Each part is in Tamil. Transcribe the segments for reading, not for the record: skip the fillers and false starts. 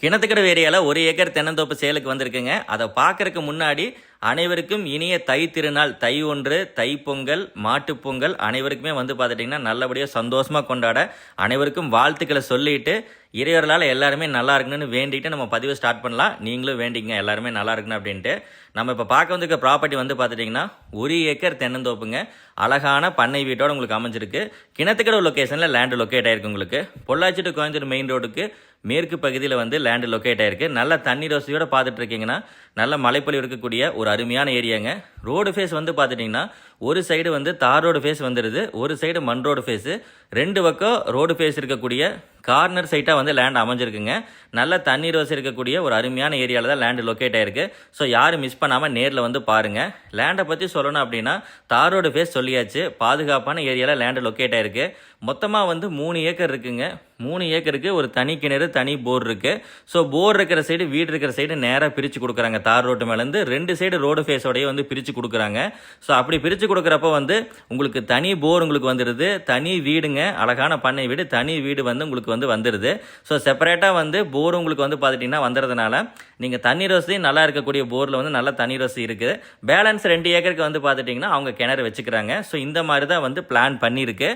கிணத்துக்கடவு ஏரியாவில் 1 ஏக்கர் தென்னந்தோப்பு சேலுக்கு வந்திருக்குங்க. அதை பார்க்கறதுக்கு முன்னாடி அனைவருக்கும் இனிய தை திருநாள், தை 1, தை பொங்கல், மாட்டுப் பொங்கல் அனைவருக்குமே வந்து பார்த்துட்டிங்கன்னா நல்லபடியாக சந்தோஷமாக கொண்டாட அனைவருக்கும் வாழ்த்துக்களை சொல்லிட்டு இறைவர்களால் எல்லாருமே நல்லா இருக்கணும்னு வேண்டிட்டு நம்ம பதிவை ஸ்டார்ட் பண்ணலாம். நீங்களும் வேண்டிங்க எல்லாருமே நல்லா இருக்கணும் அப்படின்ட்டு. நம்ம இப்போ பார்க்க வந்திருக்க ப்ராப்பர்ட்டி வந்து பார்த்துட்டிங்கன்னா 1 ஏக்கர் தென்னந்தோப்புங்க. அழகான பண்ணை வீட்டோடு உங்களுக்கு அமைஞ்சிருக்கு. கிணத்துக்கடவு லொக்கேஷனில் லேண்டு லொக்கேட் ஆகிருக்கு. உங்களுக்கு பொள்ளாச்சி டு கோயம்புத்தூர் மெயின் ரோடுக்கு மேற்கு பகுதியில் வந்து லேண்டு லொக்கேட் ஆகிருக்கு. நல்ல தண்ணீர் வசதியோடு பார்த்துட்டு இருக்கீங்கன்னா நல்ல மலைப்பொழிவு இருக்கக்கூடிய ஒரு அருமையான ஏரியாங்க. ரோடு ஃபேஸ் வந்து பார்த்துட்டிங்கன்னா ஒரு சைடு வந்து தார் ரோடு ஃபேஸ் வந்துடுது, ஒரு சைடு மண் ரோடு ஃபேஸு. 2 பக்கம் ரோடு ஃபேஸ் இருக்கக்கூடிய கார்னர் சைட்டாக வந்து லேண்ட் அமைஞ்சிருக்குங்க. நல்ல தண்ணீர் வசதி இருக்கக்கூடிய ஒரு அருமையான ஏரியாவில் தான் லேண்டு லொக்கேட் ஆகிருக்கு. ஸோ யாரும் மிஸ் பண்ணாமல் நேரில் வந்து பாருங்கள். லேண்டை பற்றி சொல்லணும் அப்படின்னா தார் ரோடு ஃபேஸ் சொல்லியாச்சு. பாதுகாப்பான ஏரியாவில் லேண்டு லொக்கேட் ஆகிருக்கு. மொத்தமாக வந்து 3 ஏக்கர் இருக்குங்க. 3 ஏக்கருக்கு ஒரு தனி கிணறு, தனி போர் இருக்குது. ஸோ போர் இருக்கிற சைடு, வீடு இருக்கிற சைடு நேராக பிரித்து கொடுக்குறாங்க. தார் ரோட்டு மேலேருந்து 2 சைடு ரோடு ஃபேஸோடையே வந்து பிரித்து கொடுக்குறாங்க. ஸோ அப்படி பிரித்து கொடுக்குறப்ப வந்து உங்களுக்கு தனி போர் உங்களுக்கு வந்துடுது, தனி வீடுங்க, அழகான பண்ணை வீடு, தனி வீடு வந்து உங்களுக்கு வந்து வந்துடுது. ஸோ செப்பரேட்டாக வந்து போர் உங்களுக்கு வந்து பார்த்துட்டிங்கன்னா வந்துடுறதுனால நீங்கள் தண்ணீர் வசதி நல்லா இருக்கக்கூடிய போரில் வந்து நல்ல தண்ணீர் வசதி இருக்குது. பேலன்ஸ் 2 ஏக்கருக்கு வந்து பார்த்துட்டிங்கன்னா அவங்க கிணறு வச்சுக்கிறாங்க. ஸோ இந்த மாதிரி தான் வந்து பிளான் பண்ணியிருக்கு.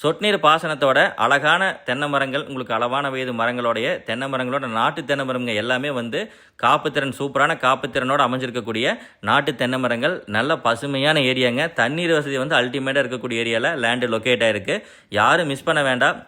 சொட்டு நீர் பாசனத்தோட அழகான தென்னை மரங்கள், உங்களுக்கு அளவான வயது மரங்களோடைய தென்னை மரங்களோட நாட்டு தென்னை மரங்க எல்லாமே வந்து காப்புத்திறன், சூப்பரான காப்புத்திறனோடு அமைஞ்சிருக்கக்கூடிய நாட்டு தென்னை மரங்கள். நல்ல பசுமையான ஏரியாங்க. தண்ணீர் வசதி வந்து அல்டிமேட்டாக இருக்கக்கூடிய ஏரியாவில் லேண்டு லொக்கேட் ஆகிருக்கு. யாரும் மிஸ் பண்ண வேண்டாம்.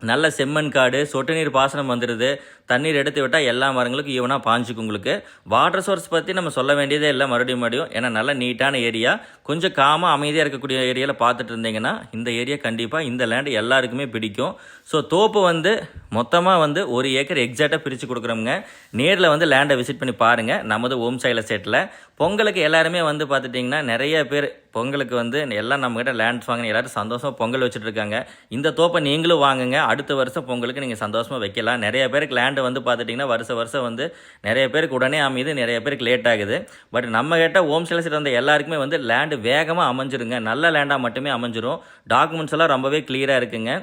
நல்ல செம்மண் காடு, சொட்டு நீர் பாசனம் வந்துடுது. தண்ணீர் எடுத்து விட்டால் எல்லா மரங்களுக்கும் ஈவனாக பாஞ்சுக்கும். உங்களுக்கு வாட்டர் சோர்ஸ் பற்றி நம்ம சொல்ல வேண்டியதே இல்லை மறுபடியும். ஏன்னா நல்ல நீட்டான ஏரியா, கொஞ்சம் காமாக அமைதியாக இருக்கக்கூடிய ஏரியாவில் பார்த்துட்டு இருந்தீங்கன்னா இந்த ஏரியா கண்டிப்பாக இந்த லேண்டு எல்லாருக்குமே பிடிக்கும். ஸோ தோப்பு வந்து மொத்தமாக வந்து 1 ஏக்கர் எக்ஸாக்டாக பிரித்து கொடுக்குறோங்க. நேரில் வந்து லேண்டை விசிட் பண்ணி பாருங்கள். நமது ஓம் சைல செட்டில் பொங்கலுக்கு எல்லாருமே வந்து பார்த்துட்டிங்கன்னா நிறைய பேர் பொங்கலுக்கு வந்து எல்லாம் நம்மகிட்ட லேண்ட்ஸ் வாங்கின எல்லாரும் சந்தோஷமாக பொங்கல் வச்சுட்டு இருக்காங்க. இந்த தோப்பை நீங்களும் வாங்குங்க. அடுத்த வருஷம் பொங்கலுக்கு நீங்கள் சந்தோஷமாக வைக்கலாம். நிறைய பேருக்கு லேண்டு வந்து பார்த்துட்டிங்கன்னா வருஷம் வந்து நிறைய பேருக்கு உடனே அமையுது, நிறைய பேருக்கு லேட் ஆகுது. பட் நம்ம கிட்ட ஓம் சேல செட் வந்த எல்லாருக்குமே வந்து லேண்டு வேகமாக அமைஞ்சிருங்க. நல்ல லேண்டாக மட்டுமே அமைஞ்சிரும். டாக்குமெண்ட்ஸ் எல்லாம் ரொம்பவே கிளியராக இருக்குங்க.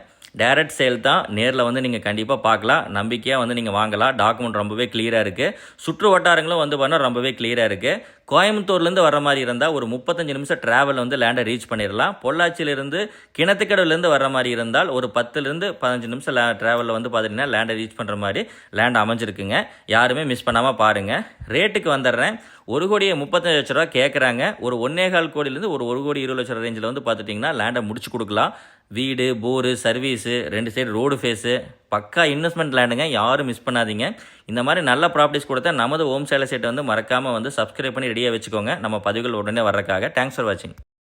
டைரக்ட் சேல் தான். நேரில் வந்து நீங்கள் கண்டிப்பாக பார்க்கலாம். நம்பிக்கையாக வந்து நீங்கள் வாங்கலாம். டாக்குமெண்ட் ரொம்பவே கிளியராக இருக்குது. சுற்று வட்டாரங்களும் வந்து பண்ணால் ரொம்பவே கிளியராக இருக்குது. கோயம்புத்தூர்லேருந்து வர மாதிரி இருந்தால் ஒரு 35 நிமிஷம் ட்ராவல் வந்து லேண்டை ரீச் பண்ணிடலாம். பொள்ளாச்சியிலேருந்து கிணத்துக்கடவுலேருந்து வர மாதிரி இருந்தால் ஒரு 10லேருந்து 15 நிமிஷம் ட்ராவலில் வந்து பார்த்துட்டிங்கன்னா லேண்டை ரீச் பண்ணுற மாதிரி லேண்ட் அமைஞ்சிருக்குங்க. யாருமே மிஸ் பண்ணாமல் பாருங்கள். ரேட்டுக்கு வந்துடுறேன். 1,35,00,000 ரூபா கேட்குறாங்க. ஒரு 1.25 கோடியிலேருந்து ஒரு 1,20,00,000 ரேஞ்சில் வந்து பார்த்துட்டிங்கன்னா லேண்டை முடிச்சு கொடுக்கலாம். வீடு, bore, service, 2 side road face, பக்கா இன்வெஸ்ட்மெண்ட் லேண்டுங்க. யாரும் மிஸ் பண்ணாதீங்க. இந்த மாதிரி நல்ல ப்ராப்பர்ட்டிஸ் கொடுத்தா நமது ஓம் சேல செட் வந்து மறக்காமல் வந்து சப்ஸ்கிரைப் பண்ணி ரெடியாக வச்சுக்கோங்க. நம்ம பதிவுகள் உடனே வர்றதுக்காக. தேங்க்ஸ் ஃபார் வாட்சிங்.